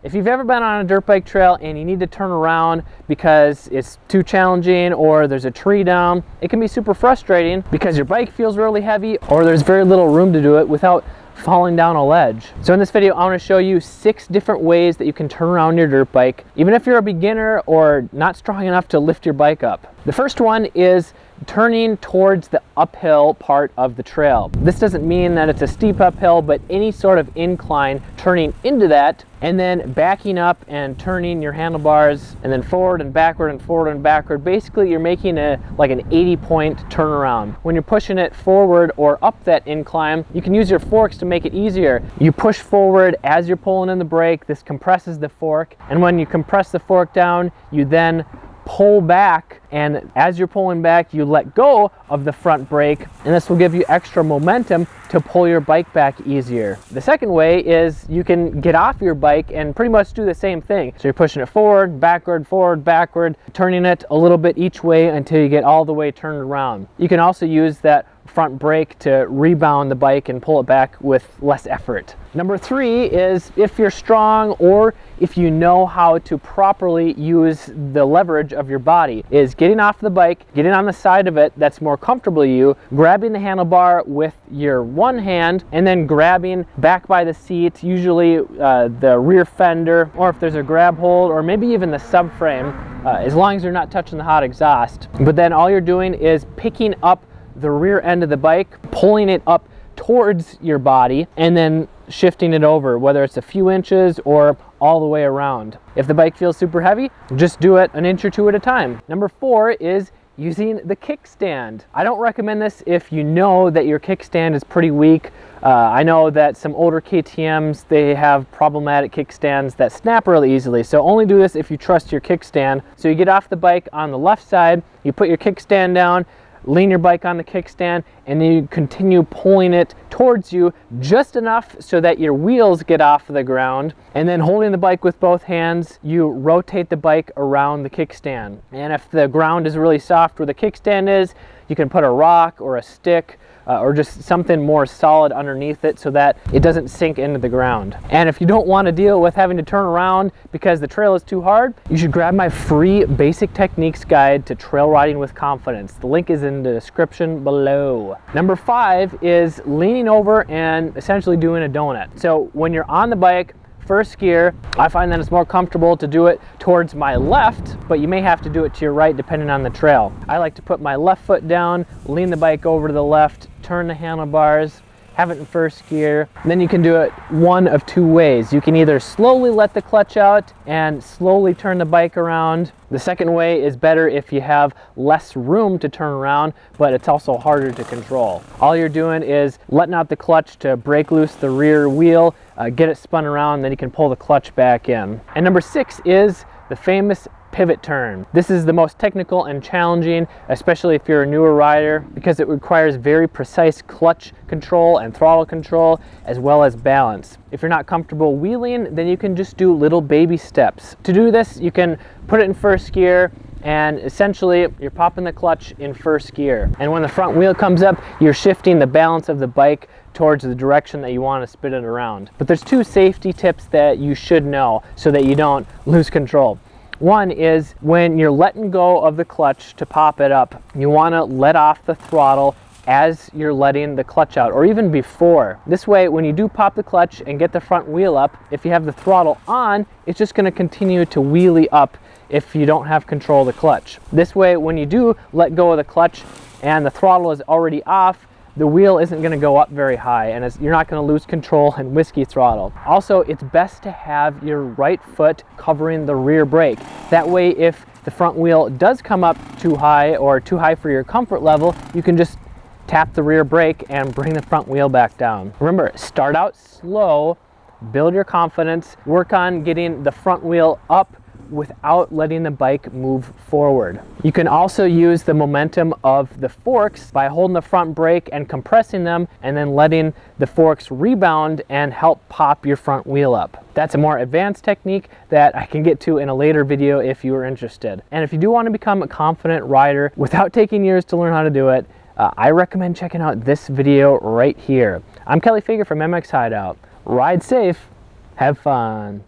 If you've ever been on a dirt bike trail and you need to turn around because it's too challenging or there's a tree down, it can be super frustrating because your bike feels really heavy or there's very little room to do it without falling down a ledge. So in this video, I want to show you 6 different ways that you can turn around your dirt bike, even if you're a beginner or not strong enough to lift your bike up. The first one is turning towards the uphill part of the trail. This doesn't mean that it's a steep uphill, but any sort of incline, turning into that and then backing up and turning your handlebars and then forward and backward and forward and backward. Basically, you're making like an 80-point turnaround. When you're pushing it forward or up that incline, you can use your forks to make it easier. You push forward as you're pulling in the brake. This compresses the fork, and when you compress the fork down, you then pull back, and as you're pulling back, you let go of the front brake, and this will give you extra momentum to pull your bike back easier. The second way is you can get off your bike and pretty much do the same thing. So you're pushing it forward, backward, turning it a little bit each way until you get all the way turned around. You can also use that front brake to rebound the bike and pull it back with less effort. Number 3 is if you're strong or if you know how to properly use the leverage of your body, is getting off the bike, getting on the side of it that's more comfortable to you, grabbing the handlebar with your one hand and then grabbing back by the seat, usually the rear fender, or if there's a grab hold or maybe even the subframe, as long as you're not touching the hot exhaust. But then all you're doing is picking up the rear end of the bike, pulling it up towards your body and then shifting it over, whether it's a few inches or all the way around. If the bike feels super heavy, just do it an inch or 2 at a time. Number 4 is using the kickstand. I don't recommend this if you know that your kickstand is pretty weak. I know that some older KTMs, they have problematic kickstands that snap really easily, so only do this if you trust your kickstand. So you get off the bike on the left side, you put your kickstand down, lean your bike on the kickstand, and then you continue pulling it towards you just enough so that your wheels get off the ground, and then holding the bike with both hands, you rotate the bike around the kickstand. And if the ground is really soft where the kickstand is, you can put a rock or a stick or just something more solid underneath it so that it doesn't sink into the ground. And if you don't want to deal with having to turn around because the trail is too hard, you should grab my free basic techniques guide to trail riding with confidence. The link is in the description below. Number 5 is leaning over and essentially doing a donut. So when you're on the bike, first gear, I find that it's more comfortable to do it towards my left, but you may have to do it to your right depending on the trail. I like to put my left foot down, lean the bike over to the left, turn the handlebars, have it in first gear. And then you can do it one of 2 ways. You can either slowly let the clutch out and slowly turn the bike around. The second way is better if you have less room to turn around, but it's also harder to control. All you're doing is letting out the clutch to break loose the rear wheel, get it spun around, then you can pull the clutch back in. And number 6 is the famous pivot turn. This is the most technical and challenging, especially if you're a newer rider, because it requires very precise clutch control and throttle control, as well as balance. If you're not comfortable wheeling, then you can just do little baby steps. To do this, you can put it in first gear, and essentially you're popping the clutch in first gear. And when the front wheel comes up, you're shifting the balance of the bike towards the direction that you want to spin it around. But there's 2 safety tips that you should know so that you don't lose control. One is when you're letting go of the clutch to pop it up, you want to let off the throttle as you're letting the clutch out, or even before. This way, when you do pop the clutch and get the front wheel up, if you have the throttle on, it's just going to continue to wheelie up if you don't have control of the clutch. This way, when you do let go of the clutch and the throttle is already off, the wheel isn't going to go up very high, and you're not going to lose control and whiskey throttle. Also, it's best to have your right foot covering the rear brake. That way, if the front wheel does come up too high or too high for your comfort level, you can just tap the rear brake and bring the front wheel back down. Remember, start out slow, build your confidence, work on getting the front wheel up without letting the bike move forward. You can also use the momentum of the forks by holding the front brake and compressing them, and then letting the forks rebound and help pop your front wheel up. That's a more advanced technique that I can get to in a later video if you are interested. And if you do want to become a confident rider without taking years to learn how to do it, I recommend checking out this video right here. I'm Kelly Fager from MX Hideout. Ride safe, have fun.